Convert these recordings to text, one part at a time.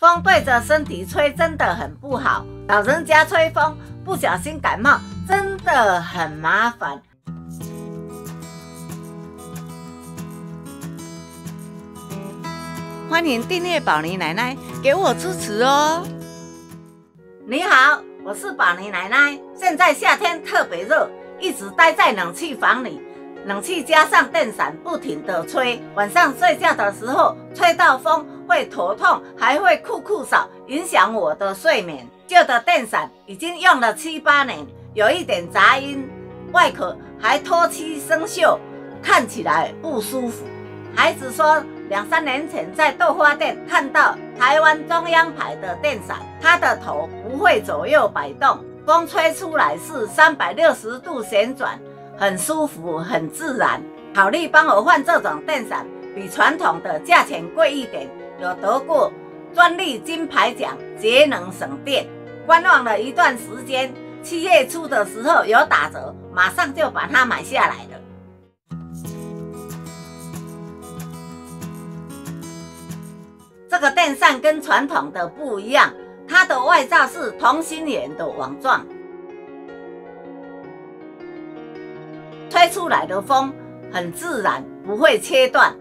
风对着身体吹真的很不好，老人家吹风不小心感冒真的很麻烦。欢迎订阅宝妮奶奶，给我支持哦。你好，我是宝妮奶奶。现在夏天特别热，一直待在冷气房里，冷气加上电扇不停地吹，晚上睡觉的时候吹到风会头痛，还会酷扫，影响我的睡眠。旧的电扇已经用了7、8年，有一点杂音，外壳还脱漆生锈，看起来不舒服。孩子说2、3年前在豆花店看到台湾中央牌的电扇，它的头不会左右摆动，风吹出来是360度旋转，很舒服很自然。考虑帮我换这种电扇，比传统的价钱贵一点，有得过专利金牌奖，节能省电。观望了一段时间，7月初的时候有打折，马上就把它买下来了。这个电扇跟传统的不一样，它的外罩是同心圆的网状，吹出来的风很自然，不会切断。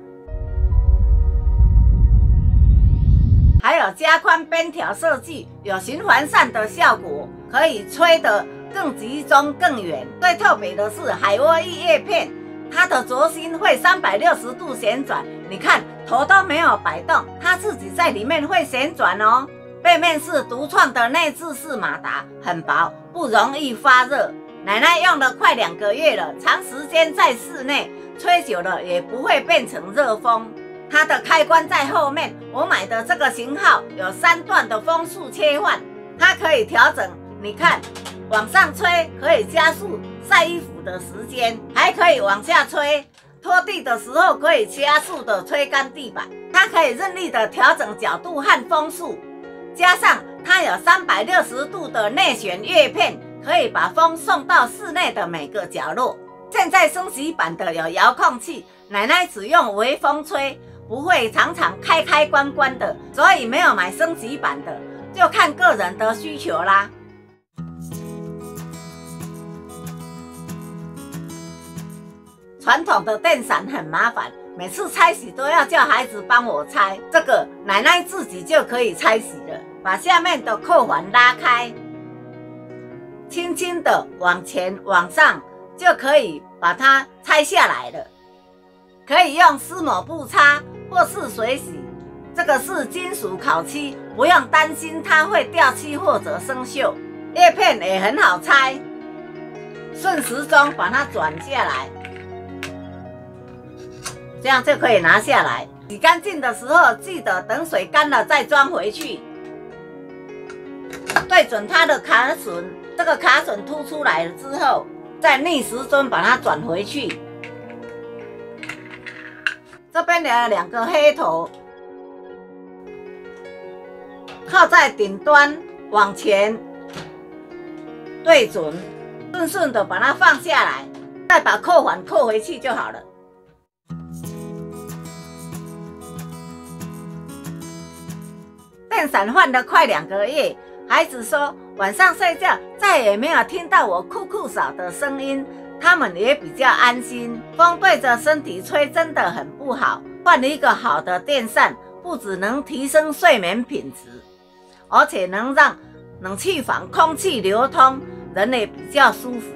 还有加宽边条设计，有循环扇的效果，可以吹得更集中更远。最特别的是海沃意叶片，它的轴心会360度旋转，你看头都没有摆动，它自己在里面会旋转哦。背面是独创的内置式马达，很薄，不容易发热。奶奶用了快2个月了，长时间在室内吹久了也不会变成热风。它的开关在后面，我买的这个型号有3段的风速切换，它可以调整。你看，往上吹可以加速晒衣服的时间，还可以往下吹，拖地的时候可以加速的吹干地板。它可以任意的调整角度和风速，加上它有360度的内旋叶片，可以把风送到室内的每个角落。现在升级版的有遥控器，奶奶只用微风吹，不会常常开关的，所以没有买升级版的，就看个人的需求啦。传统的电扇很麻烦，每次拆洗都要叫孩子帮我拆，这个奶奶自己就可以拆洗了。把下面的扣环拉开，轻轻的往前往上，就可以把它拆下来了。可以用湿抹布擦或是水洗，这个是金属烤漆，不用担心它会掉漆或者生锈。叶片也很好拆，顺时钟把它转下来，这样就可以拿下来。洗干净的时候记得等水干了再装回去。对准它的卡榫，这个卡榫凸出来了之后，再逆时针把它转回去。这边有2个黑头，靠在顶端往前对准，顺顺的把它放下来，再把扣环扣回去就好了。电扇换了快2个月，孩子说晚上睡觉再也没有听到我酷扫的声音，他们也比较安心。风对着身体吹真的很不好，换一个好的电扇，不只能提升睡眠品质，而且能让冷气房空气流通，人也比较舒服。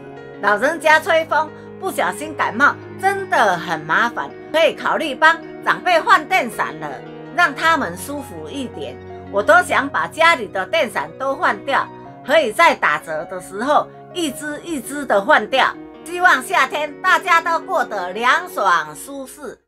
老人家吹风不小心感冒真的很麻烦，可以考虑帮长辈换电扇了，让他们舒服一点。我都想把家里的电扇都换掉，可以在打折的时候一支一支的换掉。希望夏天大家都过得凉爽舒适。